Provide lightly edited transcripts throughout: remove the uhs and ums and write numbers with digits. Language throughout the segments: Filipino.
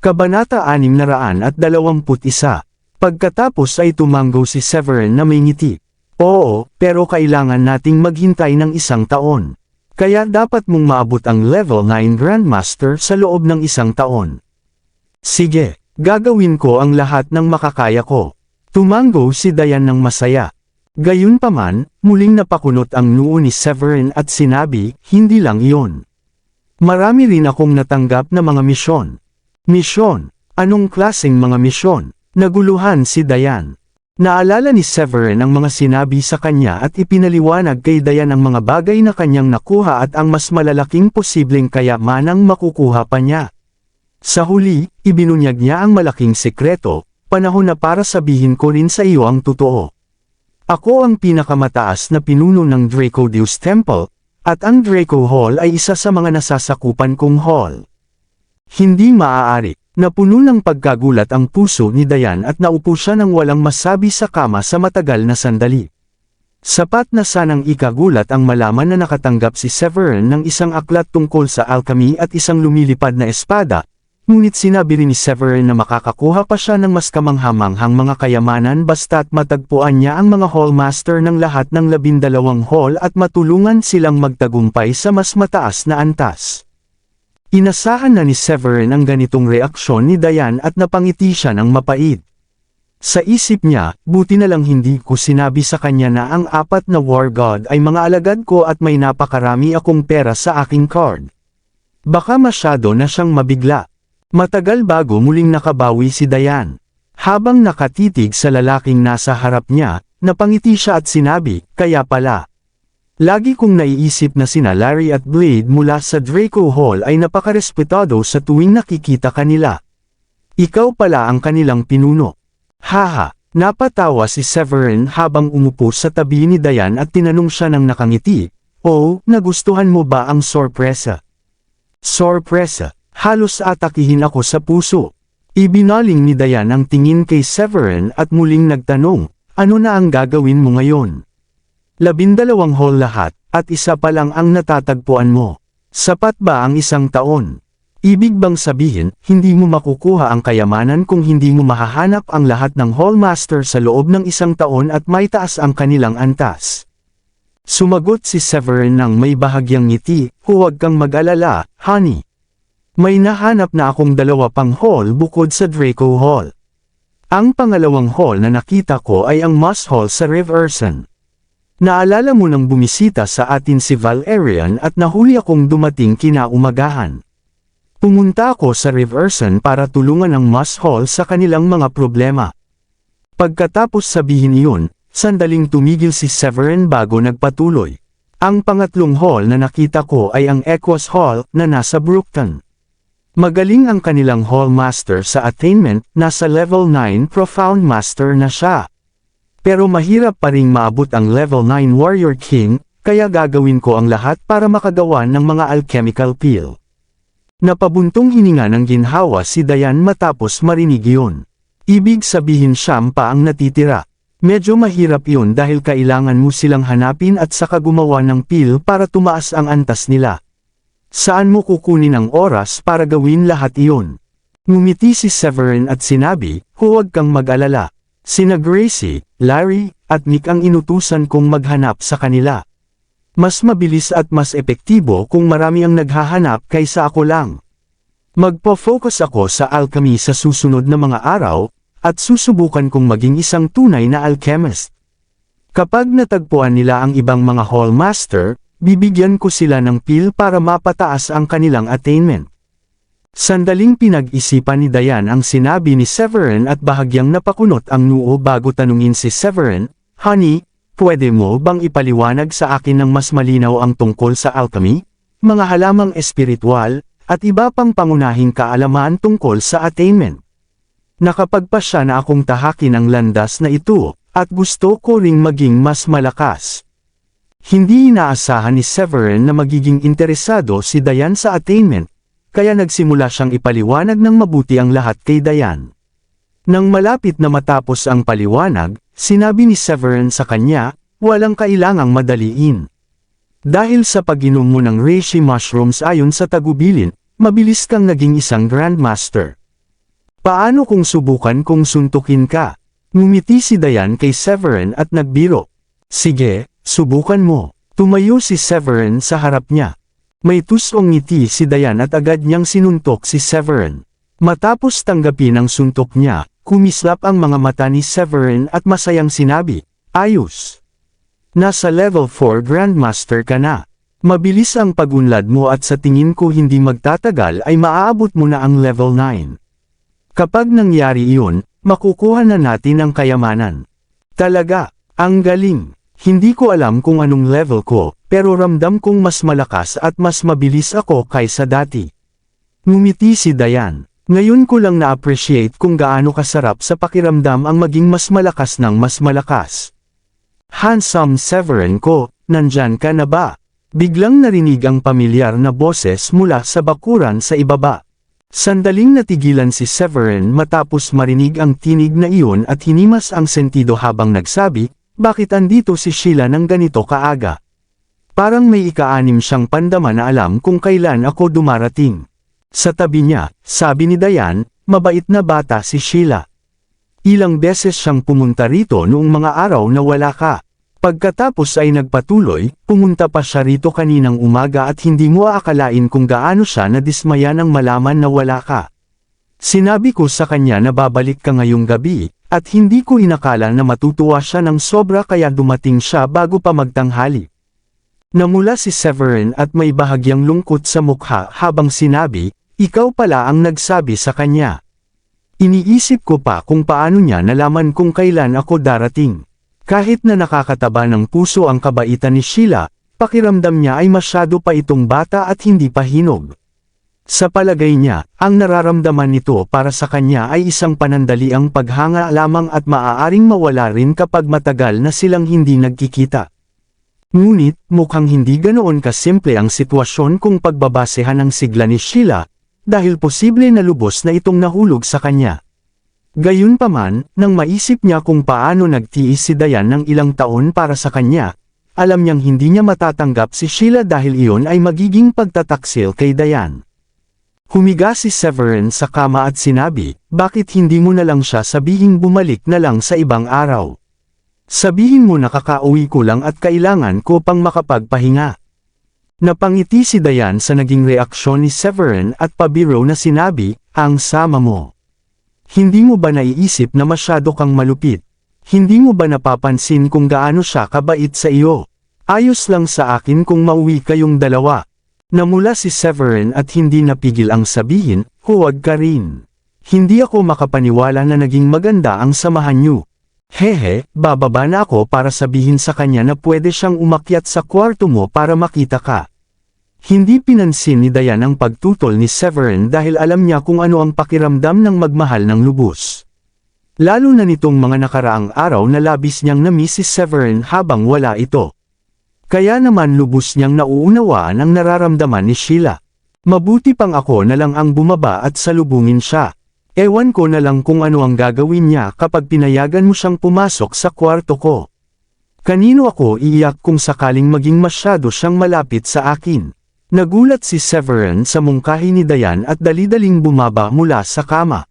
Kabanata 621. Pagkatapos ay tumanggo si Severin na may ngiti. Oo, pero kailangan nating maghintay ng 1 taon. Kaya dapat mong maabot ang level 9 Grandmaster sa loob ng 1 taon. Sige, gagawin ko ang lahat ng makakaya ko. Tumanggo si Dayan ng masaya. Gayunpaman, muling napakunot ang noo ni Severin at sinabi, hindi lang iyon. Marami rin akong natanggap na mga misyon. Misyon? Anong klaseng mga misyon? Naguluhan si Dayan. Naalala ni Severin ang mga sinabi sa kanya at ipinaliwanag kay Dayan ang mga bagay na kanyang nakuha at ang mas malalaking posibleng kayamanang makukuha pa niya. Sa huli, ibinunyag niya ang malaking sekreto, panahon na para sabihin ko rin sa iyo ang totoo. Ako ang pinakamataas na pinuno ng Draco Deus Temple, at ang Draco Hall ay isa sa mga nasasakupan kong hall. Hindi maaari. Napuno ng pagkagulat ang puso ni Dayan at naupo siya nang walang masabi sa kama sa matagal na sandali. Sapat na sanang ikagulat ang malaman na nakatanggap si Severin ng isang aklat tungkol sa alchemy at isang lumilipad na espada, ngunit sinabi rin ni Severin na makakakuha pa siya ng mas kamanghamanghang mga kayamanan basta't matagpuan niya ang mga hallmaster ng lahat ng 12 hall at matulungan silang magtagumpay sa mas mataas na antas. Inasahan na ni Severin ang ganitong reaksyon ni Dayan at napangiti siya ng mapait. Sa isip niya, buti na lang hindi ko sinabi sa kanya na ang 4 na war god ay mga alagad ko at may napakarami akong pera sa aking card. Baka masyado na siyang mabigla. Matagal bago muling nakabawi si Dayan. Habang nakatitig sa lalaking nasa harap niya, napangiti siya at sinabi, kaya pala. Lagi kong naiisip na sina Larry at Blade mula sa Draco Hall ay napakarespetado sa tuwing nakikita kanila. Ikaw pala ang kanilang pinuno. Haha, napatawa si Severin habang umupo sa tabi ni Dayan at tinanong siya ng nakangiti, oh, nagustuhan mo ba ang sorpresa? Sorpresa, halos atakihin ako sa puso. Ibinaling ni Dayan ang tingin kay Severin at muling nagtanong, ano na ang gagawin mo ngayon? 12 hall lahat, at isa pa lang ang natatagpuan mo. Sapat ba ang 1 taon? Ibig bang sabihin, hindi mo makukuha ang kayamanan kung hindi mo mahahanap ang lahat ng hallmaster sa loob ng 1 taon at may taas ang kanilang antas? Sumagot si Severin ng may bahagyang ngiti, huwag kang mag-alala, honey. May nahanap na akong 2 pang hall bukod sa Draco Hall. Ang pangalawang hall na nakita ko ay ang Moss Hall sa Riverson. Naalala mo nang bumisita sa atin si Valerian at nahuli akong dumating kinaumagahan. Pumunta ako sa Riverson para tulungan ang Moss Hall sa kanilang mga problema. Pagkatapos sabihin iyon, sandaling tumigil si Severin bago nagpatuloy. Ang pangatlong hall na nakita ko ay ang Equus Hall na nasa Brookton. Magaling ang kanilang hallmaster sa attainment, nasa level 9 Profound Master na siya. Pero mahirap pa ring maabot ang level 9 Warrior King, kaya gagawin ko ang lahat para makagawa ng mga alchemical peel. Napabuntong hininga ng ginhawa si Dayan matapos marinig iyon. Ibig sabihin siyam pa ang natitira. Medyo mahirap iyon dahil kailangan mo silang hanapin at saka gumawa ng peel para tumaas ang antas nila. Saan mo kukunin ang oras para gawin lahat iyon? Ngumiti si Severin at sinabi, huwag kang mag-alala. Sina Gracie, Larry, at Nick ang inutusan kong maghanap sa kanila. Mas mabilis at mas epektibo kung marami ang naghahanap kaysa ako lang. Magpo-focus ako sa alchemy sa susunod na mga araw, at susubukan kong maging isang tunay na alchemist. Kapag natagpuan nila ang ibang mga hallmaster, bibigyan ko sila ng peel para mapataas ang kanilang attainment. Sandaling pinag-isipan ni Dayan ang sinabi ni Severin at bahagyang napakunot ang noo bago tanungin si Severin, honey, pwede mo bang ipaliwanag sa akin ng mas malinaw ang tungkol sa alchemy, mga halamang espiritual, at iba pang pangunahing kaalaman tungkol sa attainment? Nakapagpasya na akong tahakin ang landas na ito, at gusto ko ring maging mas malakas. Hindi inaasahan ni Severin na magiging interesado si Dayan sa attainment, kaya nagsimula siyang ipaliwanag ng mabuti ang lahat kay Dayan. Nang malapit na matapos ang paliwanag, sinabi ni Severin sa kanya, walang kailangang madaliin. Dahil sa pag-inom mo ng reishi mushrooms ayon sa tagubilin, mabilis kang naging isang grandmaster. Paano kung subukan kong suntukin ka? Ngumiti si Dayan kay Severin at nagbiro. Sige, subukan mo. Tumayo si Severin sa harap niya. May tusong ngiti si Dayan at agad niyang sinuntok si Severin. Matapos tanggapin ang suntok niya, kumislap ang mga mata ni Severin at masayang sinabi, "Ayos. Nasa level 4 Grandmaster ka na. Mabilis ang pag-unlad mo at sa tingin ko hindi magtatagal ay maaabot mo na ang level 9. Kapag nangyari iyon, makukuha na natin ang kayamanan." Talaga, ang galing. Hindi ko alam kung anong level ko, pero ramdam kong mas malakas at mas mabilis ako kaysa dati. Ngumiti si Dayan. Ngayon ko lang na-appreciate kung gaano kasarap sa pakiramdam ang maging mas malakas ng mas malakas. Handsome Severin ko, nandyan ka na ba? Biglang narinig ang pamilyar na boses mula sa bakuran sa ibaba. Sandaling natigilan si Severin matapos marinig ang tinig na iyon at hinimas ang sentido habang nagsabi, "Bakit andito si Sheila ng ganito kaaga?" Parang may ika-6 siyang pandama na alam kung kailan ako dumarating. Sa tabi niya, sabi ni Dayan, "Mabait na bata si Sheila. Ilang beses siyang pumunta rito noong mga araw na wala ka. Pagkatapos ay nagpatuloy, pumunta pa siya rito kaninang umaga at hindi mo aakalain kung gaano siya nadismaya nang malaman na wala ka. Sinabi ko sa kanya na babalik ka ngayong gabi, at hindi ko inakala na matutuwa siya ng sobra kaya dumating siya bago pa magtanghali." Namula si Severin at may bahagyang lungkot sa mukha habang sinabi, "Ikaw pala ang nagsabi sa kanya." Iniisip ko pa kung paano niya nalaman kung kailan ako darating. Kahit na nakakataba ng puso ang kabaitan ni Sheila, pakiramdam niya ay masyado pa itong bata at hindi pa hinog. Sa palagay niya, ang nararamdaman nito para sa kanya ay isang panandaliang paghanga lamang at maaaring mawala rin kapag matagal na silang hindi nagkikita. Ngunit, mukhang hindi ganoon kasimple ang sitwasyon kung pagbabasehan ang sigla ni Sheila, dahil posible na lubos na itong nahulog sa kanya. Gayunpaman, nang maisip niya kung paano nagtiis si Dayan ng ilang taon para sa kanya, alam niyang hindi niya matatanggap si Sheila dahil iyon ay magiging pagtataksil kay Dayan. Humiga si Severin sa kama at sinabi, "Bakit hindi mo na lang siya sabihing bumalik na lang sa ibang araw? Sabihin mo na kakauwi ko lang at kailangan ko pang makapagpahinga." Napangiti si Dayan sa naging reaksyon ni Severin at pabiro na sinabi, "Ang sama mo. Hindi mo ba naiisip na masyado kang malupit? Hindi mo ba napapansin kung gaano siya kabait sa iyo? Ayos lang sa akin kung mauwi kayong dalawa." Namula si Severin at hindi napigil ang sabihin, "Huwag ka rin. Hindi ako makapaniwala na naging maganda ang samahan niyo. Hehe, bababa na ako para sabihin sa kanya na pwede siyang umakyat sa kwarto mo para makita ka." Hindi pinansin ni Dayan ang pagtutol ni Severin dahil alam niya kung ano ang pakiramdam ng magmahal ng lubos. Lalo na nitong mga nakaraang araw na labis niyang na-miss si Severin habang wala ito. Kaya naman lubos niyang nauunawaan ang nararamdaman ni Sheila. Mabuti pang ako na lang ang bumaba at salubungin siya. Ewan ko na lang kung ano ang gagawin niya kapag pinayagan mo siyang pumasok sa kwarto ko. Kanino ako iiyak kung sakaling maging masyado siyang malapit sa akin? Nagulat si Severin sa mungkahi ni Dayan at dali-daling bumaba mula sa kama.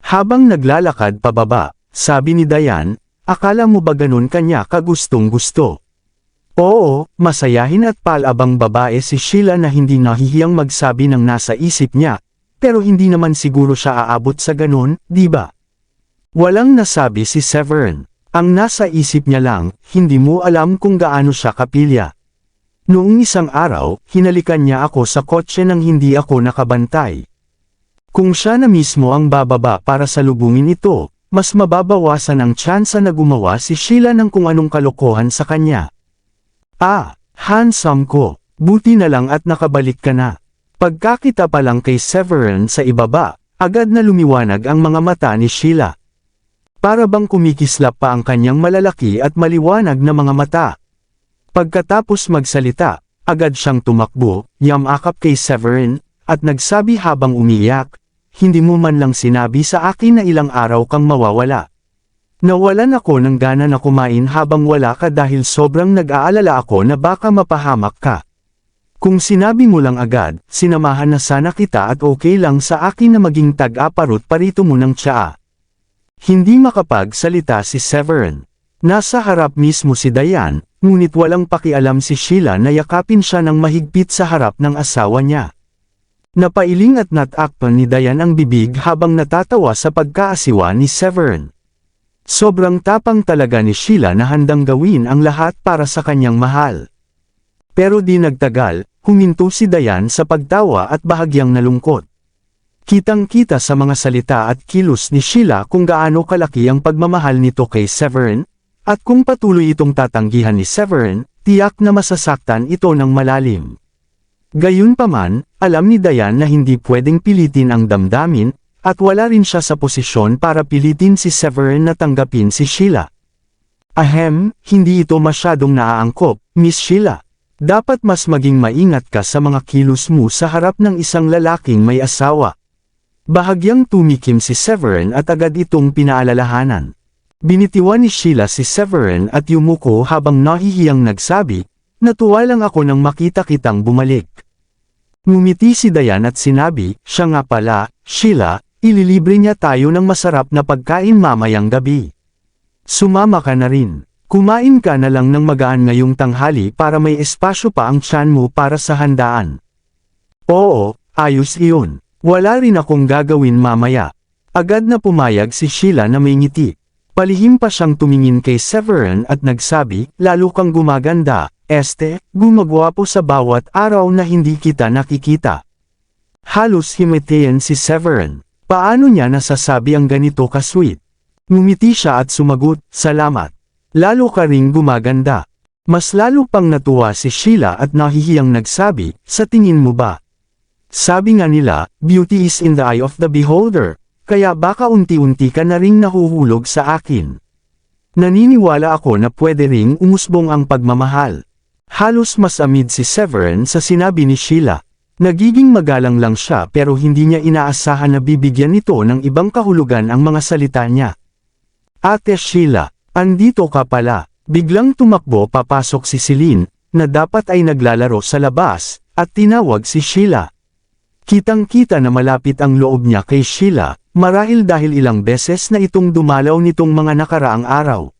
Habang naglalakad pababa, sabi ni Dayan, "Akala mo ba ganun kanya kagustong gusto?" Oo, masayahin at palabang babae si Sheila na hindi nahihiyang magsabi ng nasa isip niya, pero hindi naman siguro siya aabot sa ganun, di ba? Walang nasabi si Severin. Ang nasa isip niya lang, hindi mo alam kung gaano siya kapilya. Noong isang araw, hinalikan niya ako sa kotse nang hindi ako nakabantay. Kung siya na mismo ang bababa para salubungin ito, mas mababawasan ang tsansa na gumawa si Sheila ng kung anong kalokohan sa kanya. "Ah, handsome ko, buti na lang at nakabalik ka na." Pagkakita pa lang kay Severin sa ibaba, agad na lumiwanag ang mga mata ni Sheila. Para bang kumikislap pa ang kanyang malalaki at maliwanag na mga mata. Pagkatapos magsalita, agad siyang tumakbo, yamakap kay Severin, at nagsabi habang umiiyak, "Hindi mo man lang sinabi sa akin na ilang araw kang mawawala. Nawalan ako ng gana na kumain habang wala ka dahil sobrang nag-aalala ako na baka mapahamak ka. Kung sinabi mo lang agad, sinamahan na sana kita at okay lang sa akin na maging tag-aparot parito mo ng tsaa. Hindi makapagsalita si Severin. Nasa harap mismo si Diane, ngunit walang pakialam si Sheila na yakapin siya ng mahigpit sa harap ng asawa niya. Napailing at natakpan ni Diane ang bibig habang natatawa sa pagkaasiwa ni Severin. Sobrang tapang talaga ni Sheila na handang gawin ang lahat para sa kanyang mahal. Pero di nagtagal, huminto si Diane sa pagtawa at bahagyang nalungkot. Kitang-kita sa mga salita at kilos ni Sheila kung gaano kalaki ang pagmamahal nito kay Severin, at kung patuloy itong tatanggihan ni Severin, tiyak na masasaktan ito ng malalim. Gayunpaman, alam ni Diane na hindi pwedeng pilitin ang damdamin, at wala rin siya sa posisyon para pilitin si Severin na tanggapin si Sheila. Ahem, hindi ito masyadong naaangkop, Miss Sheila. Dapat mas maging maingat ka sa mga kilos mo sa harap ng isang lalaking may asawa. Bahagyang tumikim si Severin at agad itong pinaalalahanan. Binitiwan ni Sheila si Severin at yumuko habang nahihiyang nagsabi, "Natuwa lang ako nang makita kitang bumalik." Ngumiti si Diane at sinabi, "Siya nga pala, Sheila, ililibre niya tayo ng masarap na pagkain mamayang gabi. Sumama ka na rin. Kumain ka na lang ng magaan ngayong tanghali para may espasyo pa ang tiyan mo para sa handaan." "Oo, ayos iyon. Wala rin akong gagawin mamaya." Agad na pumayag si Sheila na may ngiti. Palihim pa siyang tumingin kay Severin at nagsabi, "Lalo kang gumaganda, gumagwapo sa bawat araw na hindi kita nakikita." Halos himatayan si Severin. Paano niya nasasabi ang ganito ka-sweet? Ngumiti siya at sumagot, "Salamat. Lalo ka ring gumaganda." Mas lalo pang natuwa si Sheila at nahihiyang nagsabi, "Sa tingin mo ba? Sabi nga nila, beauty is in the eye of the beholder, kaya baka unti-unti ka na ring nahuhulog sa akin." Naniniwala ako na pwede ring umusbong ang pagmamahal. Halos masamid si Severin sa sinabi ni Sheila. Nagiging magalang lang siya pero hindi niya inaasahan na bibigyan nito ng ibang kahulugan ang mga salita niya. "Ate Sheila, andito ka pala." Biglang tumakbo papasok si Celine, na dapat ay naglalaro sa labas, at tinawag si Sheila. Kitang-kita na malapit ang loob niya kay Sheila, marahil dahil ilang beses na itong dumalaw nitong mga nakaraang araw.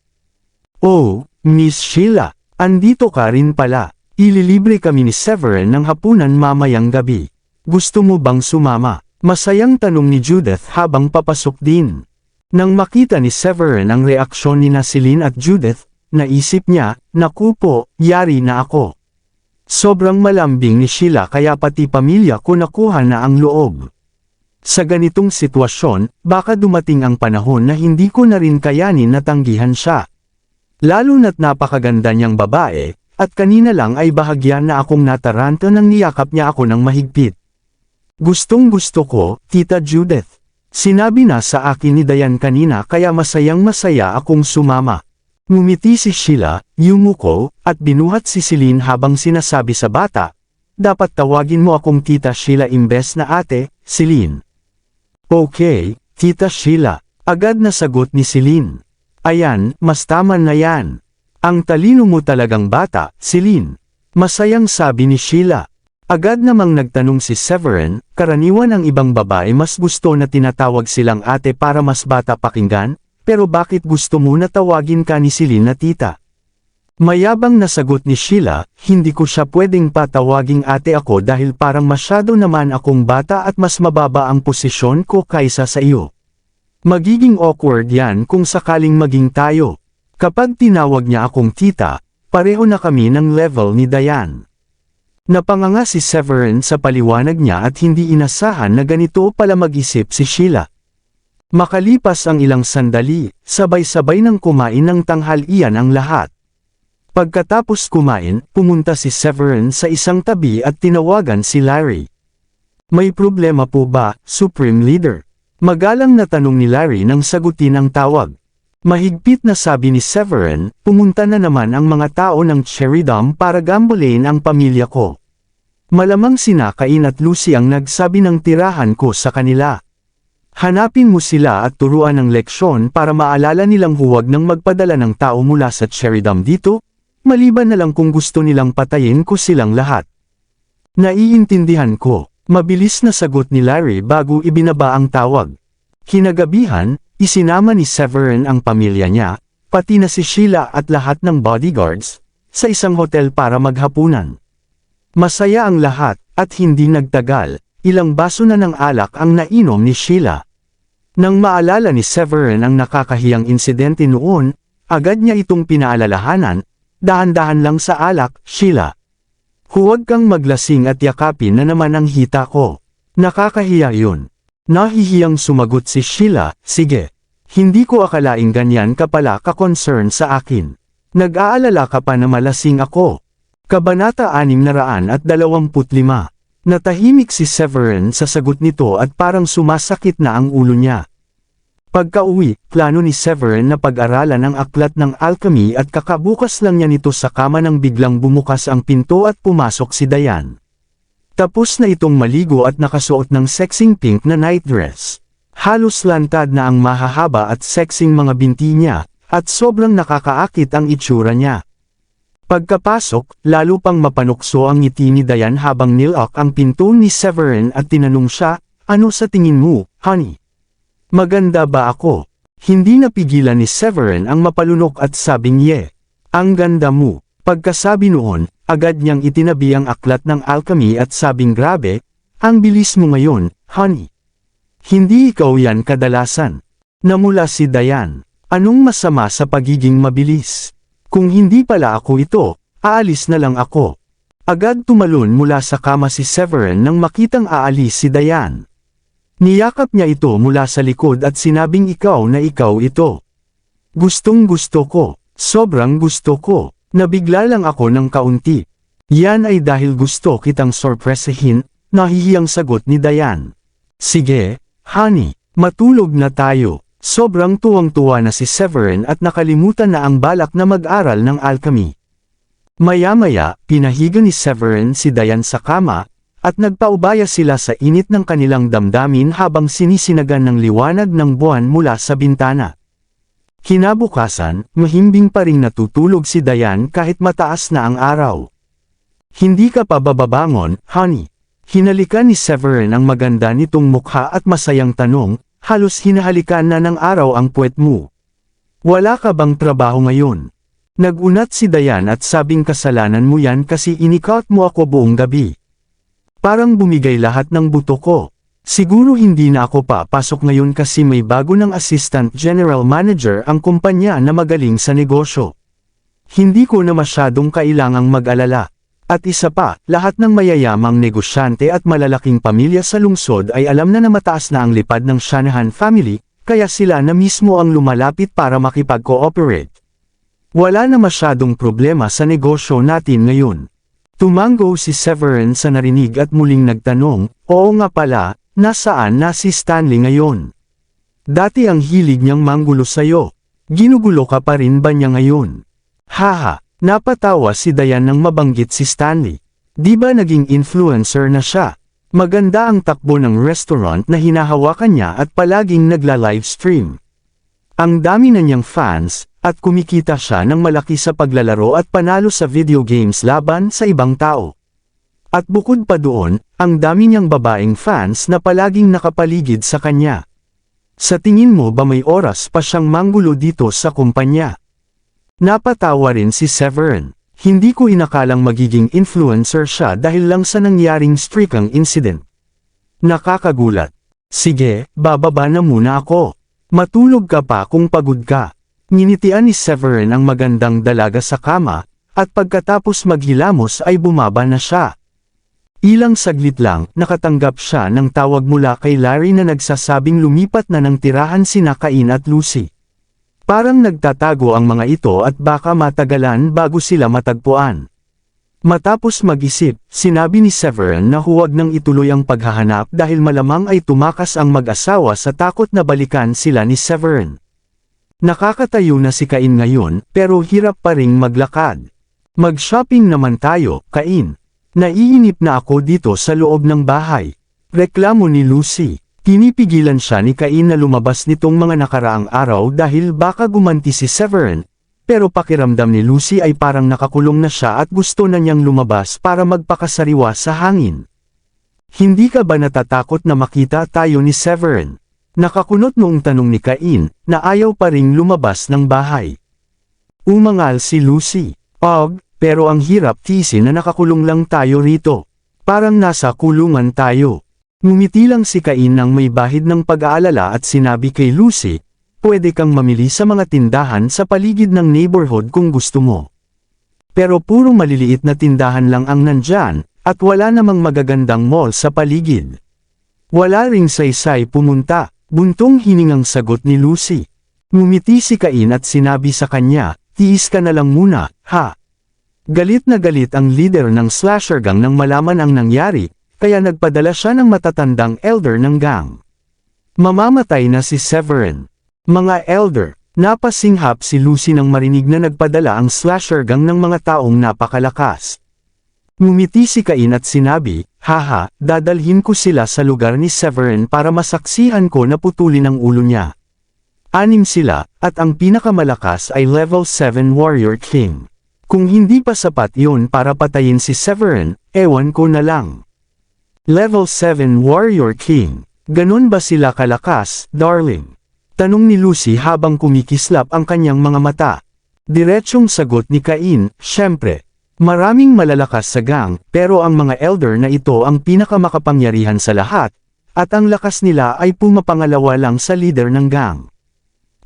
"Oh, Miss Sheila, andito ka rin pala. Ililibre kami ni Severin ng hapunan mamayang gabi. Gusto mo bang sumama?" Masayang tanong ni Judith habang papasok din. Nang makita ni Severin ang reaksyon ni Celine at Judith, naisip niya, "Naku po, yari na ako." Sobrang malambing ni Sheila kaya pati pamilya ko nakuha na ang loob. Sa ganitong sitwasyon, baka dumating ang panahon na hindi ko na rin kayanin na tanggihan siya. Lalo na't napakaganda niyang babae, at kanina lang ay bahagya na akong nataranta nang niyakap niya ako ng mahigpit. "Gustong-gusto ko, Tita Judith. Sinabi na sa akin ni Diane kanina kaya masayang-masaya akong sumama." Ngumiti si Sheila, yumuko, at binuhat si Celine habang sinasabi sa bata, "Dapat tawagin mo akong Tita Sheila imbes na Ate, Celine." "Okay, Tita Sheila," agad na sagot ni Celine. "Ayan, mas tama na yan. Ang talino mo talagang bata, Celine." Masayang sabi ni Sheila. Agad namang nagtanong si Severin, karaniwan ang ibang babae mas gusto na tinatawag silang ate para mas bata pakinggan, pero bakit gusto mo na tawagin ka ni Celine na tita? Mayabang na sagot ni Sheila, "Hindi ko siya pwedeng patawaging ate ako dahil parang masyado naman akong bata at mas mababa ang posisyon ko kaysa sa iyo. Magiging awkward yan kung sakaling maging tayo." Kapag tinawag niya akong tita, pareho na kami ng level ni Diane. Napanganga si Severin sa paliwanag niya at hindi inasahan na ganito pala mag-isip si Sheila. Makalipas ang ilang sandali, sabay-sabay nang kumain ng tanghalian ang lahat. Pagkatapos kumain, pumunta si Severin sa isang tabi at tinawagan si Larry. "May problema po ba, Supreme Leader?" Magalang na tanong ni Larry nang sagutin ang tawag. Mahigpit na sabi ni Severin, "Pumunta na naman ang mga tao ng Cherry Dome para gambolain ang pamilya ko. Malamang sina Cain at Lucy ang nagsabi ng tirahan ko sa kanila. Hanapin mo sila at turuan ng leksyon para maalala nilang huwag nang magpadala ng tao mula sa Cherry Dome dito, maliban na lang kung gusto nilang patayin ko silang lahat." Naiintindihan ko. Mabilis na sagot ni Larry bago ibinaba ang tawag. Kinagabihan, isinama ni Severin ang pamilya niya, pati na si Sheila at lahat ng bodyguards, sa isang hotel para maghapunan. Masaya ang lahat, at hindi nagtagal, ilang baso na ng alak ang nainom ni Sheila. Nang maalala ni Severin ang nakakahiyang insidente noon, agad niya itong pinaalalahanan, dahan-dahan lang sa alak, Sheila. Huwag kang maglasing at yakapin na naman ang hita ko. Nakakahiya yun. Nahihiyang sumagot si Sheila, sige. Hindi ko akalaing ganyan ka pala ka-concern sa akin. Nag-aalala ka pa na malasing ako. Kabanata 625. Natahimik si Severin sa sagot nito at parang sumasakit na ang ulo niya. Pagka-uwi, plano ni Severin na pag-aralan ang aklat ng alchemy at kakabukas lang niya nito sa kama nang biglang bumukas ang pinto at pumasok si Diane. Tapos na itong maligo at nakasuot ng sexing pink na nightdress. Halos lantad na ang mahahaba at sexing mga binti niya, at sobrang nakakaakit ang itsura niya. Pagkapasok, lalo pang mapanukso ang ngiti ni Diane habang nilak ang pinto ni Severin at tinanong siya, ano sa tingin mo, honey? Maganda ba ako? Hindi napigilan ni Severin ang mapalunok at sabing ye. Ang ganda mo. Pagkasabi noon, agad niyang itinabi ang aklat ng alchemy at sabing grabe, ang bilis mo ngayon, honey. Hindi ikaw yan kadalasan. Namula si Diane. Anong masama sa pagiging mabilis? Kung hindi pala ako ito, aalis na lang ako. Agad tumalon mula sa kama si Severin nang makitang aalis si Diane. Niyakap niya ito mula sa likod at sinabing ikaw na ikaw ito. Gustong gusto ko, sobrang gusto ko, nabigla lang ako ng kaunti. Yan ay dahil gusto kitang sorpresahin, nahihiyang sagot ni Diane. Sige, honey, matulog na tayo. Sobrang tuwang-tuwa na si Severin at nakalimutan na ang balak na mag-aral ng alchemy. Maya-maya, pinahiga ni Severin si Diane sa kama, at nagpaubaya sila sa init ng kanilang damdamin habang sinisinagan ng liwanag ng buwan mula sa bintana. Kinabukasan, mahimbing pa ring natutulog si Diane kahit mataas na ang araw. Hindi ka pa bababangon, honey? Hinalikan ni Severin ang maganda nitong mukha at masayang tanong, halos hinahalikan na ng araw ang puwet mo. Wala ka bang trabaho ngayon? Nagunat si Diane at sabing kasalanan mo yan kasi inikot mo ako buong gabi. Parang bumigay lahat ng buto ko. Siguro hindi na ako papasok ngayon kasi may bago ng assistant general manager ang kumpanya na magaling sa negosyo. Hindi ko na masyadong kailangang mag-alala. At isa pa, lahat ng mayayamang negosyante at malalaking pamilya sa lungsod ay alam na mataas na ang lipad ng Shanahan family, kaya sila na mismo ang lumalapit para makipag-cooperate. Wala na masyadong problema sa negosyo natin ngayon. Tumango si Severin sa narinig at muling nagtanong, oo nga pala, nasaan na si Stanley ngayon? Dati ang hilig niyang manggulo sa'yo. Ginugulo ka pa rin ba niya ngayon? Haha, napatawa si Diane nang mabanggit si Stanley. Di ba naging influencer na siya? Maganda ang takbo ng restaurant na hinahawakan niya at palaging nagla-livestream. Ang dami na niyang fans, at kumikita siya ng malaki sa paglalaro at panalo sa video games laban sa ibang tao. At bukod pa doon, ang dami niyang babaeng fans na palaging nakapaligid sa kanya. Sa tingin mo ba may oras pa siyang manggulo dito sa kumpanya? Napatawa rin si Severin. Hindi ko inakalang magiging influencer siya dahil lang sa nangyaring streakang incident. Nakakagulat. Sige, bababa na muna ako. Matulog ka pa kung pagod ka. Nginitian ni Severin ang magandang dalaga sa kama, at pagkatapos maghilamos ay bumaba na siya. Ilang saglit lang, nakatanggap siya ng tawag mula kay Larry na nagsasabing lumipat na ng tirahan sina Cain at Lucy. Parang nagtatago ang mga ito at baka matagalan bago sila matagpuan. Matapos mag-isip, sinabi ni Severin na huwag nang ituloy ang paghahanap dahil malamang ay tumakas ang mag-asawa sa takot na balikan sila ni Severin. Nakakatayo na si Cain ngayon, pero hirap pa ring maglakad. Mag-shopping naman tayo, Cain. Naiinip na ako dito sa loob ng bahay. Reklamo ni Lucy. Pinipigilan siya ni Cain na lumabas nitong mga nakaraang araw dahil baka gumanti si Severin, pero pakiramdam ni Lucy ay parang nakakulong na siya at gusto na niyang lumabas para magpakasariwa sa hangin. Hindi ka ba natatakot na makita tayo ni Severin? Nakakunot noong tanong ni Cain, na ayaw pa ring lumabas ng bahay. Umangal si Lucy. Pero ang hirap tiisin na nakakulong lang tayo rito. Parang nasa kulungan tayo. Ngumiti lang si Cain nang may bahid ng pag-aalala at sinabi kay Lucy, pwede kang mamili sa mga tindahan sa paligid ng neighborhood kung gusto mo. Pero puro maliliit na tindahan lang ang nandyan, at wala namang magagandang mall sa paligid. Wala ring saysay pumunta, buntong hiningang sagot ni Lucy. Ngumiti si Cain at sinabi sa kanya, tiis ka na lang muna, ha? Galit na galit ang leader ng slasher gang nang malaman ang nangyari, kaya nagpadala siya ng matatandang elder ng gang. Mamamatay na si Severin. Mga elder, napasinghap si Lucy nang marinig na nagpadala ang slasher gang ng mga taong napakalakas. Ngumiti si Cain at sinabi, haha, dadalhin ko sila sa lugar ni Severin para masaksihan ko na putulin ang ulo niya. 6 sila, at ang pinakamalakas ay level 7 Warrior King. Kung hindi pa sapat yun para patayin si Severin, ewan ko na lang. Level 7 Warrior King, ganun ba sila kalakas, darling? Tanong ni Lucy habang kumikislap ang kanyang mga mata. Diretsyong sagot ni Cain, syempre. Maraming malalakas sa gang, pero ang mga elder na ito ang pinakamakapangyarihan sa lahat, at ang lakas nila ay pumapangalawa lang sa leader ng gang.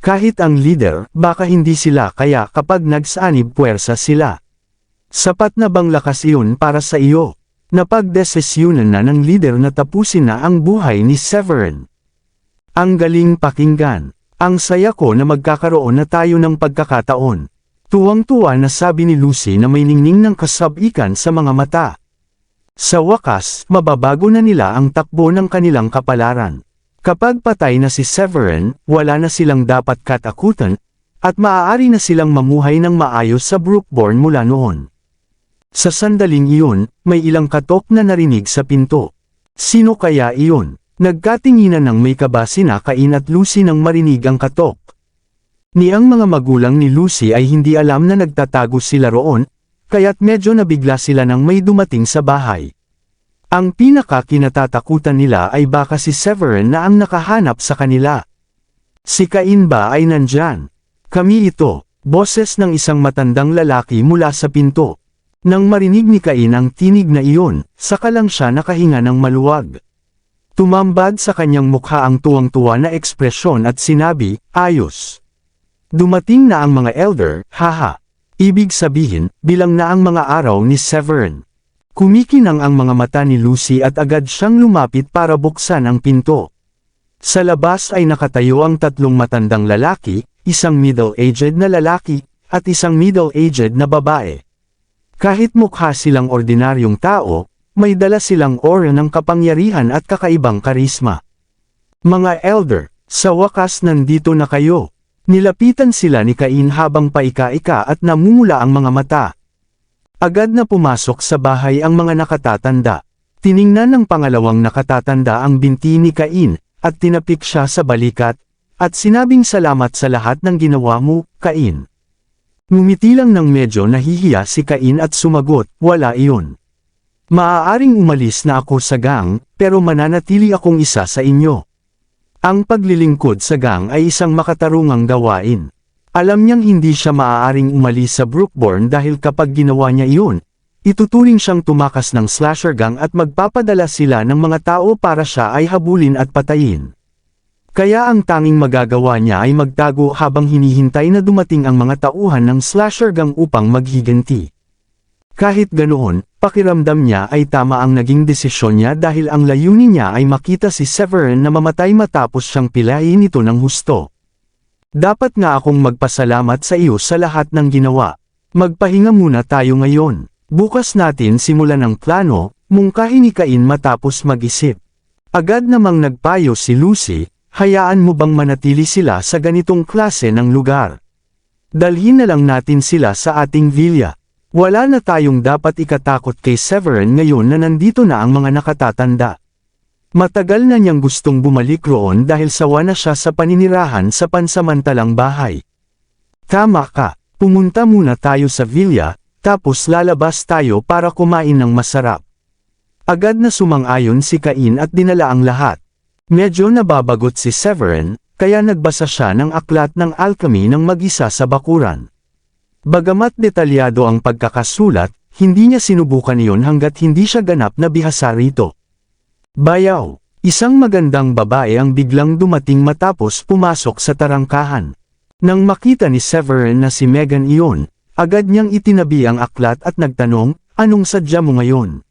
Kahit ang leader, baka hindi sila kaya kapag nagsanib puwersa sila. Sapat na bang lakas iyon para sa iyo? Napagdesisyunan na ng leader na tapusin na ang buhay ni Severin. Ang galing pakinggan. Ang saya ko na magkakaroon na tayo ng pagkakataon. Tuwang-tuwa na sabi ni Lucy na may ningning ng kasabikan sa mga mata. Sa wakas, mababago na nila ang takbo ng kanilang kapalaran. Kapag patay na si Severin, wala na silang dapat katakutan, at maaari na silang mamuhay ng maayos sa Brookborn mula noon. Sa sandaling iyon, may ilang katok na narinig sa pinto. Sino kaya iyon? Nagkatinginan ng may kaba sina Cain at Lucy nang marinig ang katok. Ang mga magulang ni Lucy ay hindi alam na nagtatago sila roon, kaya't medyo nabigla sila nang may dumating sa bahay. Ang pinaka-kinatatakutan nila ay baka si Severin na ang nakahanap sa kanila. Si Cain ba ay nandyan? Kami ito, boses ng isang matandang lalaki mula sa pinto. Nang marinig ni Cain ang tinig na iyon, saka lang siya nakahinga ng maluwag. Tumambad sa kanyang mukha ang tuwang-tuwa na ekspresyon at sinabi, ayos. Dumating na ang mga elder, haha. Ibig sabihin, bilang na ang mga araw ni Severin. Kumikinang ang mga mata ni Lucy at agad siyang lumapit para buksan ang pinto. Sa labas ay nakatayo ang 3 matandang lalaki, isang middle-aged na lalaki, at isang middle-aged na babae. Kahit mukha silang ordinaryong tao, may dala silang aura ng kapangyarihan at kakaibang karisma. Mga elder, sa wakas nandito na kayo. Nilapitan sila ni Cain habang paika-ika at namumula ang mga mata. Agad na pumasok sa bahay ang mga nakatatanda. Tiningnan ng pangalawang nakatatanda ang binti ni Cain, at tinapik siya sa balikat, at sinabing salamat sa lahat ng ginawa mo, Cain. Ngumiti lang ng medyo nahihiya si Cain at sumagot, wala iyon. Maaaring umalis na ako sa gang, pero mananatili akong isa sa inyo. Ang paglilingkod sa gang ay isang makatarungang gawain. Alam niyang hindi siya maaaring umalis sa Brookborn dahil kapag ginawa niya iyon, ituturing siyang tumakas ng slasher gang at magpapadala sila ng mga tao para siya ay habulin at patayin. Kaya ang tanging magagawa niya ay magtago habang hinihintay na dumating ang mga tauhan ng slasher gang upang maghiganti. Kahit ganoon, pakiramdam niya ay tama ang naging desisyon niya dahil ang layunin niya ay makita si Severin na mamatay matapos siyang pilayin ito ng husto. Dapat nga akong magpasalamat sa iyo sa lahat ng ginawa. Magpahinga muna tayo ngayon. Bukas natin simulan ang plano, mungkahi ni Cain matapos mag-isip. Agad namang nagpayo si Lucy, hayaan mo bang manatili sila sa ganitong klase ng lugar? Dalhin na lang natin sila sa ating villa. Wala na tayong dapat ikatakot kay Severin ngayon na nandito na ang mga nakatatanda. Matagal na niyang gustong bumalik roon dahil sawa na siya sa paninirahan sa pansamantalang bahay. Tama ka, Pumunta muna tayo sa villa, tapos lalabas tayo para kumain ng masarap. Agad na sumang-ayon si Cain at dinala ang lahat. Medyo nababagot si Severin, kaya nagbasa siya ng aklat ng alchemy ng mag-isa sa bakuran. Bagamat detalyado ang pagkakasulat, hindi niya sinubukan iyon hanggat hindi siya ganap na bihasa rito. Bayaw, isang magandang babae ang biglang dumating matapos pumasok sa tarangkahan. Nang makita ni Severin na si Megan iyon, agad niyang itinabi ang aklat at nagtanong, "Anong sadya mo ngayon?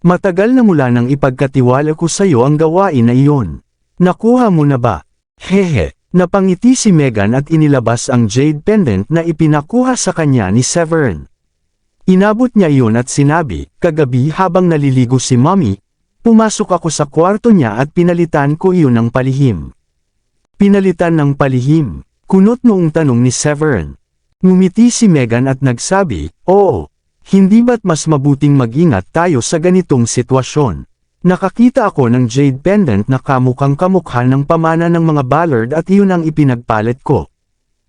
Matagal na mula nang ipagkatiwala ko sa iyo ang gawain na iyon. Nakuha mo na ba?" Hehe, napangiti si Megan at inilabas ang jade pendant na ipinakuha sa kanya ni Severin. Inabot niya iyon at sinabi, "Kagabi habang naliligo si Mommy, pumasok ako sa kwarto niya at pinalitan ko iyon ng palihim." Pinalitan ng palihim? Kunot noong tanong ni Severin. Ngumiti si Megan at nagsabi, "Oo, hindi ba't mas mabuting mag-ingat tayo sa ganitong sitwasyon? Nakakita ako ng jade pendant na kamukhang kamukha ng pamana ng mga Ballard at iyon ang ipinagpalit ko.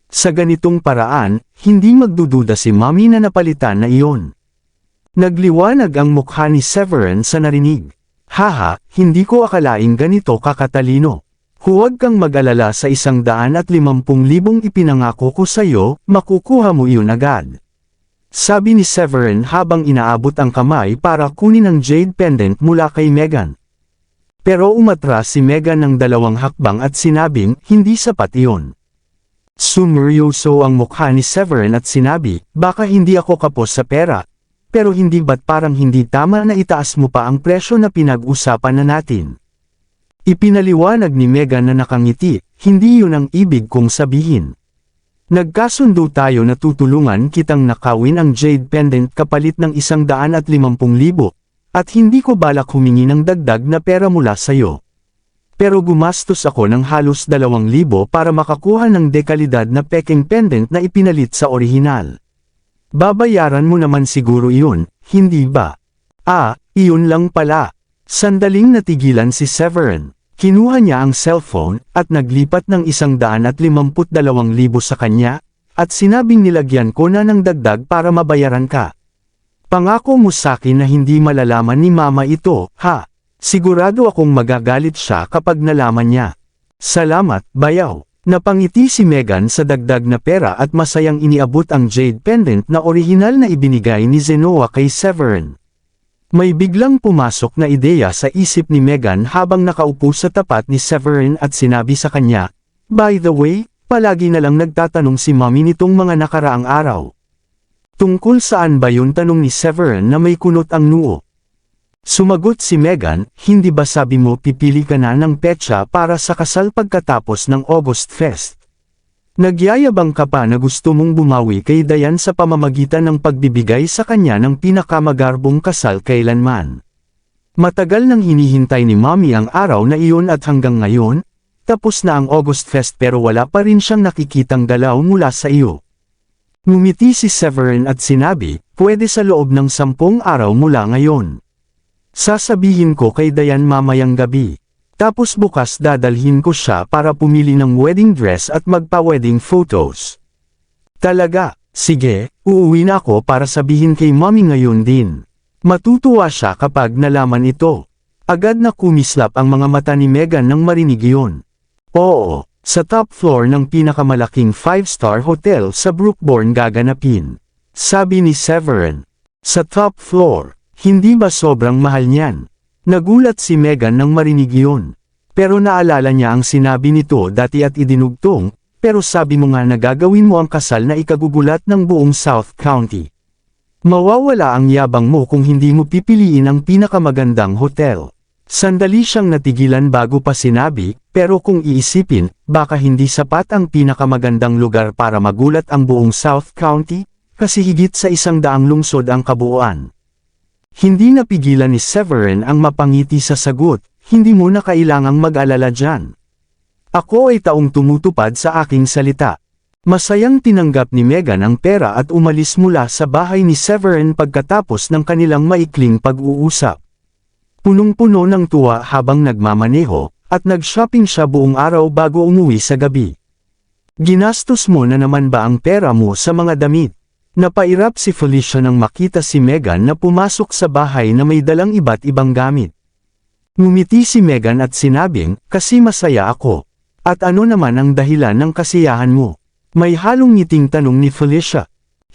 Sa ganitong paraan, hindi magdududa si Mommy na napalitan na iyon." Nagliwanag ang mukha ni Severin sa narinig. "Haha, hindi ko akalaing ganito kakatalino. Huwag kang mag-alala, sa 150,000 ipinangako ko sa iyo, makukuha mo iyon agad." Sabi ni Severin habang inaabot ang kamay para kunin ang jade pendant mula kay Megan. Pero umatras si Megan ng 2 hakbang at sinabing, "Hindi sapat iyon." Sumeryoso ang mukha ni Severin at sinabi, "Baka hindi ako kapos sa pera, pero hindi ba't parang hindi tama na itaas mo pa ang presyo na pinag-usapan na natin?" Ipinaliwanag ni Megan na nakangiti, "Hindi yun ang ibig kong sabihin. Nagkasundo tayo na tutulungan kitang nakawin ang jade pendant kapalit ng 150,000, at hindi ko balak humingi ng dagdag na pera mula sayo. Pero gumastos ako ng halos 2,000 para makakuha ng dekalidad na peking pendant na ipinalit sa orihinal. Babayaran mo naman siguro iyon, hindi ba?" "Ah, iyon lang pala." Sandaling natigilan si Severin. Kinuha niya ang cellphone, at naglipat ng 152,000 sa kanya, at sinabing, "Nilagyan ko na ng dagdag para mabayaran ka. Pangako mo sakin na hindi malalaman ni Mama ito, ha? Sigurado akong magagalit siya kapag nalaman niya." "Salamat, bayaw." Napangiti si Megan sa dagdag na pera at masayang iniabot ang jade pendant na orihinal na ibinigay ni Zenoa kay Severin. May biglang pumasok na ideya sa isip ni Megan habang nakaupo sa tapat ni Severin at sinabi sa kanya, "By the way, palagi na lang nagtatanong si Mommy nitong mga nakaraang araw." "Tungkol saan ba yun?" tanong ni Severin na may kunot ang noo. Sumagot si Megan, "Hindi ba sabi mo pipili ka na ng petsa para sa kasal pagkatapos ng August Fest? Nagyayabang ka pa na gusto mong bumawi kay Diane sa pamamagitan ng pagbibigay sa kanya ng pinakamagarbong kasal kailanman. Matagal nang hinihintay ni Mommy ang araw na iyon at hanggang ngayon, tapos na ang August Fest pero wala pa rin siyang nakikitang galaw mula sa iyo." Ngumiti si Severin at sinabi, "Pwede sa loob ng 10 araw mula ngayon. Sasabihin ko kay Diane mamayang gabi. Tapos bukas dadalhin ko siya para pumili ng wedding dress at magpa-wedding photos." "Talaga? Sige, uuwi na ako para sabihin kay Mommy ngayon din." Matutuwa siya kapag nalaman ito. Agad na kumislap ang mga mata ni Megan nang marinig iyon. "Oo, sa top floor ng pinakamalaking 5-star hotel sa Brookbourne gaganapin," sabi ni Severin. "Sa top floor? Hindi ba sobrang mahal niyan?" Nagulat si Megan nang marinig iyon. Pero naalala niya ang sinabi nito dati at idinugtong, "Pero sabi mo nga na gagawin mo ang kasal na ikagugulat ng buong South County. Mawawala ang yabang mo kung hindi mo pipiliin ang pinakamagandang hotel." Sandali siyang natigilan bago pa sinabi, "Pero kung iisipin, baka hindi sapat ang pinakamagandang lugar para magulat ang buong South County, kasi higit sa 100 lungsod ang kabuuan." Hindi napigilan ni Severin ang mapangiti sa sagot, "Hindi mo na kailangang mag-alala dyan. Ako ay taong tumutupad sa aking salita." Masayang tinanggap ni Megan ang pera at umalis mula sa bahay ni Severin pagkatapos ng kanilang maikling pag-uusap. Punong-puno ng tuwa habang nagmamaneho, at nag-shopping siya buong araw bago umuwi sa gabi. Ginastos mo na naman ba ang pera mo sa mga damit? Napairap si Felicia nang makita si Megan na pumasok sa bahay na may dalang iba't ibang gamit. Ngumiti si Megan at sinabing, kasi masaya ako. At ano naman ang dahilan ng kasiyahan mo? May halong ngiting tanong ni Felicia.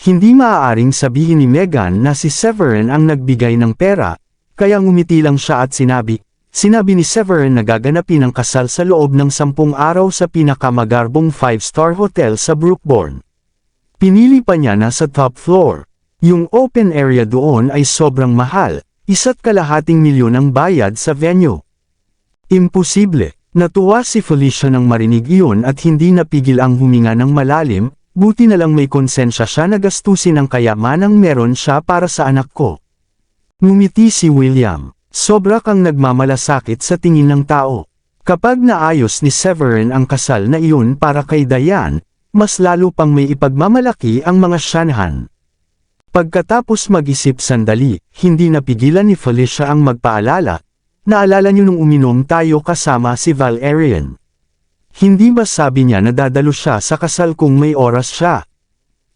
Hindi maaaring sabihin ni Megan na si Severin ang nagbigay ng pera, kaya ngumiti lang siya at sinabi ni Severin na gaganapin ang kasal sa loob ng 10 araw sa pinakamagarbong 5-star hotel sa Brookbourne. Pinili pa niya na sa top floor. Yung open area doon ay sobrang mahal. 1.2 milyon ang bayad sa venue. Imposible. Natuwa si Felicia nang marinig iyon at hindi napigil ang huminga ng malalim, buti na lang may konsensya siya na gastusin ang kayamanang meron siya para sa anak ko. Ngumiti si William. Sobra kang nagmamalasakit sa tingin ng tao. Kapag naayos ni Severin ang kasal na iyon para kay Diane, mas lalo pang may ipagmamalaki ang mga Shanahan. Pagkatapos mag-isip sandali, hindi napigilan ni Felicia ang magpaalala. Naalala niyo nung uminom tayo kasama si Valerian. Hindi ba sabi niya na dadalo siya sa kasal kung may oras siya?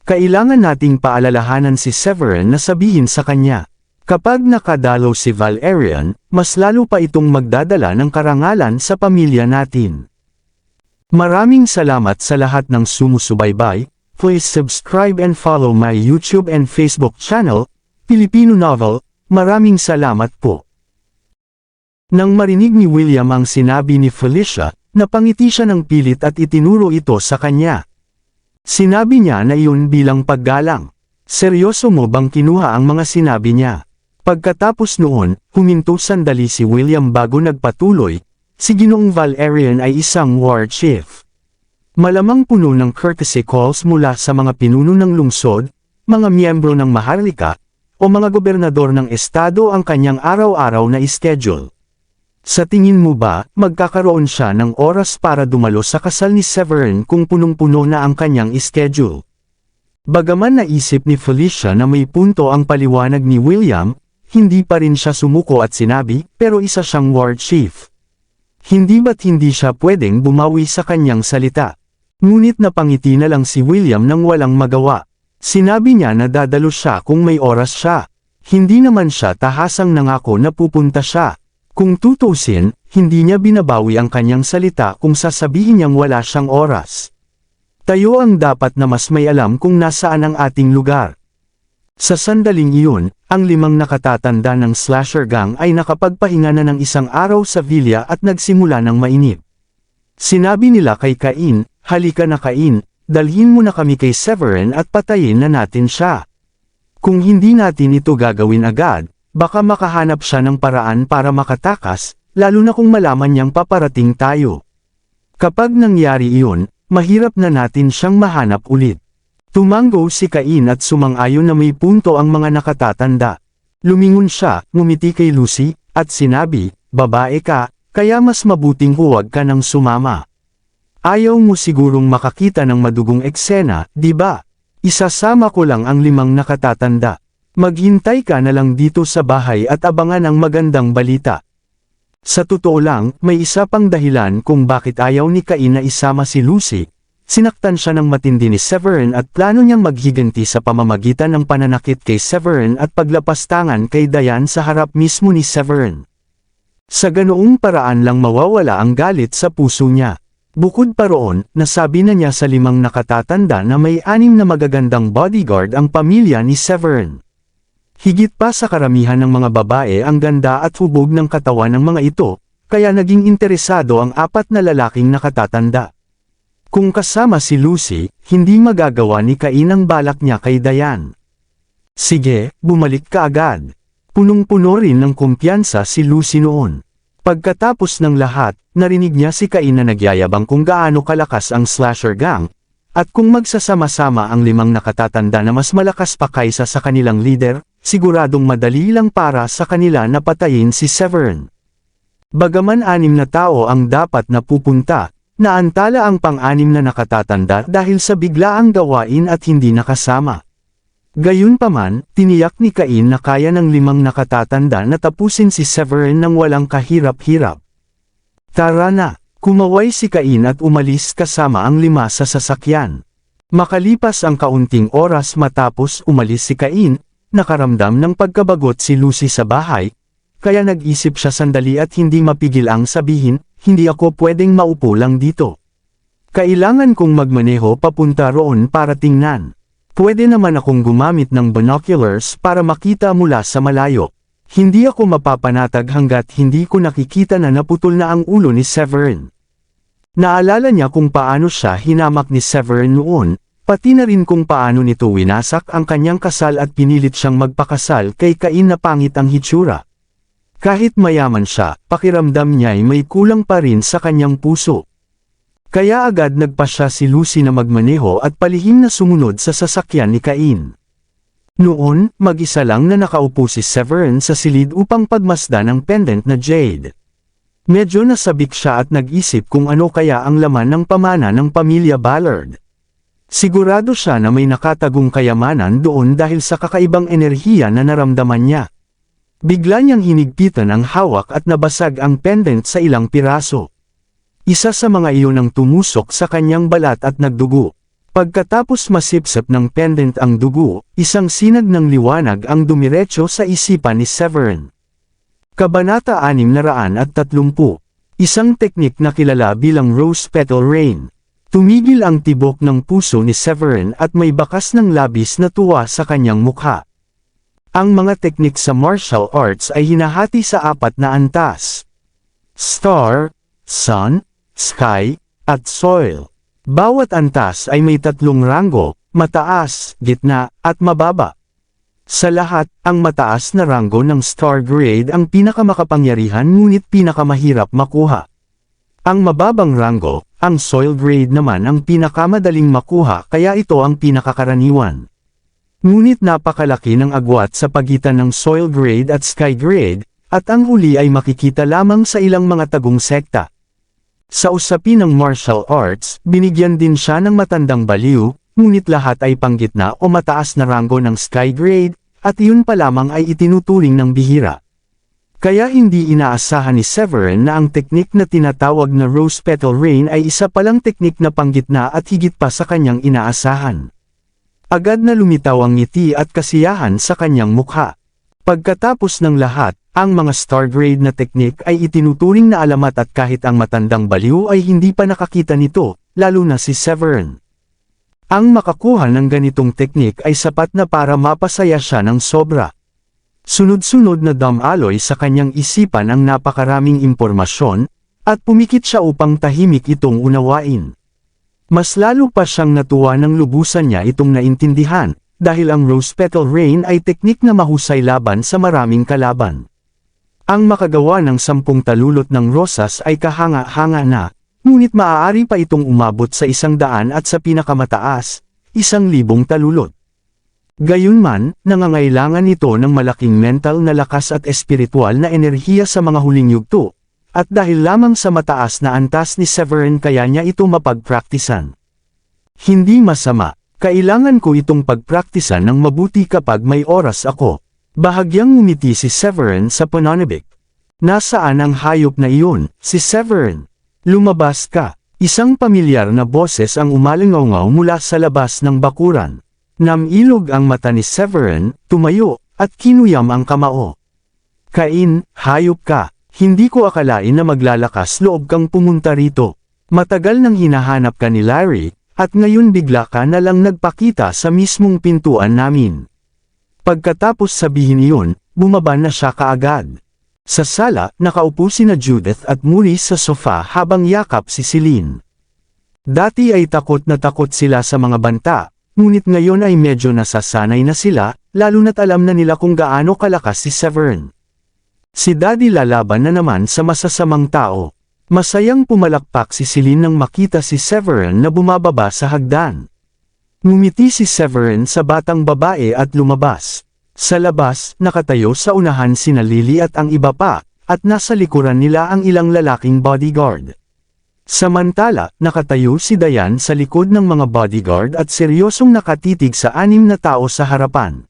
Kailangan nating paalalahanan si Severin na sabihin sa kanya. Kapag nakadalaw si Valerian, mas lalo pa itong magdadala ng karangalan sa pamilya natin. Maraming salamat sa lahat ng sumusubaybay. Please subscribe and follow my YouTube and Facebook channel, Filipino Novel. Maraming salamat po. Nang marinig ni William ang sinabi ni Felicia, napangiti siya ng pilit at itinuro ito sa kanya. Sinabi niya na iyon bilang paggalang. Seryoso mo bang kinuha ang mga sinabi niya? Pagkatapos noon, huminto sandali si William bago nagpatuloy, si Ginoong Valerian ay isang war chief. Malamang puno ng courtesy calls mula sa mga pinuno ng lungsod, mga miyembro ng Maharlika, o mga gobernador ng estado ang kanyang araw-araw na schedule. Sa tingin mo ba, magkakaroon siya ng oras para dumalo sa kasal ni Severin kung punong-puno na ang kanyang schedule? Bagaman naisip ni Felicia na may punto ang paliwanag ni William, hindi pa rin siya sumuko at sinabi, pero isa siyang war chief. Hindi ba't hindi siya pwedeng bumawi sa kanyang salita? Ngunit napangiti na lang si William nang walang magawa. Sinabi niya na dadalo siya kung may oras siya. Hindi naman siya tahasang nangako na pupunta siya. Kung tutusin, hindi niya binabawi ang kanyang salita kung sasabihin niyang wala siyang oras. Tayo ang dapat na mas may alam kung nasaan ang ating lugar. Sa sandaling iyon, ang 5 nakatatanda ng slasher gang ay nakapagpahinga na ng 1 araw sa villa at nagsimula ng mainip. Sinabi nila kay Cain, halika na Cain, dalhin mo na kami kay Severin at patayin na natin siya. Kung hindi natin ito gagawin agad, baka makahanap siya ng paraan para makatakas, lalo na kung malaman niyang paparating tayo. Kapag nangyari iyon, mahirap na natin siyang mahanap ulit. Tumango si Cain at sumang-ayon na may punto ang mga nakatatanda. Lumingon siya, ngumiti kay Lucy, at sinabi, babae ka, kaya mas mabuting huwag ka nang sumama. Ayaw mo sigurong makakita ng madugong eksena, di ba? Isasama ko lang ang 5 nakatatanda. Maghintay ka na lang dito sa bahay at abangan ang magandang balita. Sa totoo lang, may isa pang dahilan kung bakit ayaw ni Cain na isama si Lucy. Sinaktan siya ng matindi ni Severin at plano niyang maghiganti sa pamamagitan ng pananakit kay Severin at paglapastangan kay Diane sa harap mismo ni Severin. Sa ganoong paraan lang mawawala ang galit sa puso niya. Bukod pa roon, nasabi na niya sa 5 nakatatanda na may 6 na magagandang bodyguard ang pamilya ni Severin. Higit pa sa karamihan ng mga babae ang ganda at hubog ng katawan ng mga ito, kaya naging interesado ang 4 na lalaking nakatatanda. Kung kasama si Lucy, hindi magagawa ni Cain ang balak niya kay Diane. Sige, bumalik ka agad. Punong-puno rin ng kumpiyansa si Lucy noon. Pagkatapos ng lahat, narinig niya si Cain na nagyayabang kung gaano kalakas ang slasher gang, at kung magsasama-sama ang 5 nakatatanda na mas malakas pa kaysa sa kanilang leader, siguradong madali lang para sa kanila na patayin si Severin. Bagaman 6 na tao ang dapat na pupunta, naantala ang pang-6 na nakatatanda dahil sa biglaang gawain at hindi nakasama. Gayunpaman, tiniyak ni Cain na kaya ng 5 nakatatanda na tapusin si Severin nang walang kahirap-hirap. Tara na, Kumaway si Cain at umalis kasama ang 5 sa sasakyan. Makalipas ang kaunting oras matapos umalis si Cain, nakaramdam ng pagkabagot si Lucy sa bahay, kaya nag-isip siya sandali at hindi mapigil ang sabihin, hindi ako pwedeng maupo lang dito. Kailangan kong magmaneho papunta roon para tingnan. Pwede naman akong gumamit ng binoculars para makita mula sa malayo. Hindi ako mapapanatag hanggat hindi ko nakikita na naputol na ang ulo ni Severin. Naalala niya kung paano siya hinamak ni Severin noon, pati na rin kung paano nito winasak ang kanyang kasal at pinilit siyang magpakasal kay Cain na pangit ang hitsura. Kahit mayaman siya, pakiramdam niya'y may kulang pa rin sa kanyang puso. Kaya agad nagpasya si Lucy na magmaneho at palihim na sumunod sa sasakyan ni Cain. Noon, mag-isa lang na nakaupo si Severin sa silid upang pagmasdan ng pendant na jade. Medyo nasabik siya at nag-isip kung ano kaya ang laman ng pamana ng pamilya Ballard. Sigurado siya na may nakatagong kayamanan doon dahil sa kakaibang enerhiya na naramdaman niya. Bigla niyang hinigpitan ang hawak at nabasag ang pendant sa ilang piraso. Isa sa mga iyon ang tumusok sa kanyang balat at nagdugo. Pagkatapos masipsip ng pendant ang dugo, isang sinag ng liwanag ang dumiretso sa isipan ni Severin. Kabanata 630. Isang teknik na kilala bilang Rose Petal Rain. Tumigil ang tibok ng puso ni Severin at may bakas ng labis na tuwa sa kanyang mukha. Ang mga teknik sa martial arts ay hinahati sa 4 na antas: Star, Sun, Sky, at Soil. Bawat antas ay may 3 ranggo, mataas, gitna, at mababa. Sa lahat, ang mataas na ranggo ng Star Grade ang pinakamakapangyarihan ngunit pinakamahirap makuha. Ang mababang ranggo, ang Soil Grade naman ang pinakamadaling makuha kaya ito ang pinakakaraniwan. Ngunit napakalaki ng agwat sa pagitan ng Soil Grade at Sky Grade, at ang huli ay makikita lamang sa ilang mga tagong sekta. Sa usapin ng martial arts, binigyan din siya ng matandang baliw, ngunit lahat ay panggitna o mataas na ranggo ng Sky Grade, at iyon pa lamang ay itinuturing ng bihira. Kaya hindi inaasahan ni Severin na ang teknik na tinatawag na Rose Petal Rain ay isa palang teknik na panggitna at higit pa sa kanyang inaasahan. Agad na lumitaw ang ngiti at kasiyahan sa kanyang mukha. Pagkatapos ng lahat, ang mga Star Grade na teknik ay itinuturing na alamat at kahit ang matandang baliw ay hindi pa nakakita nito, lalo na si Severin. Ang makakuha ng ganitong teknik ay sapat na para mapasaya siya ng sobra. Sunod-sunod na damaloy sa kanyang isipan ang napakaraming impormasyon, at pumikit siya upang tahimik itong unawain. Mas lalo pa siyang natuwa nang lubusan niya itong naintindihan, dahil ang Rose Petal Rain ay teknik na mahusay laban sa maraming kalaban. Ang makagawa ng 10 talulot ng rosas ay kahanga-hanga na, ngunit maaari pa itong umabot sa 100 at sa pinakamataas, 1,000 talulot. Gayunman, nangangailangan ito ng malaking mental na lakas at espiritual na enerhiya sa mga huling yugto, at dahil lamang sa mataas na antas ni Severin kaya niya ito mapagpraktisan. Hindi masama, kailangan ko itong pagpraktisan ng mabuti kapag may oras ako. Bahagyang ngumiti si Severin sa pananabik. Nasaan ang hayop na iyon, si Severin? Lumabas ka. Isang pamilyar na boses ang umalingaw mula sa labas ng bakuran. Namilog ang mata ni Severin, tumayo, at kinuyam ang kamao. Cain, hayop ka. Hindi ko akalain na maglalakas loob kang pumunta rito. Matagal nang hinahanap ka ni Larry, at ngayon bigla ka na lang nagpakita sa mismong pintuan namin. Pagkatapos sabihin iyon, bumaba na siya kaagad. Sa sala, nakaupo sina Judith at Maurice sa sofa habang yakap si Celine. Dati ay takot na takot sila sa mga banta, ngunit ngayon ay medyo nasasanay na sila, lalo na't alam na nila kung gaano kalakas si Severin. Si Daddy lalaban na naman sa masasamang tao. Masayang pumalakpak si Celine nang makita si Severin na bumababa sa hagdan. Ngumiti si Severin sa batang babae at lumabas. Sa labas, nakatayo sa unahan sina Lily at ang iba pa, at nasa likuran nila ang ilang lalaking bodyguard. Samantala, nakatayo si Diane sa likod ng mga bodyguard at seryosong nakatitig sa 6 na tao sa harapan.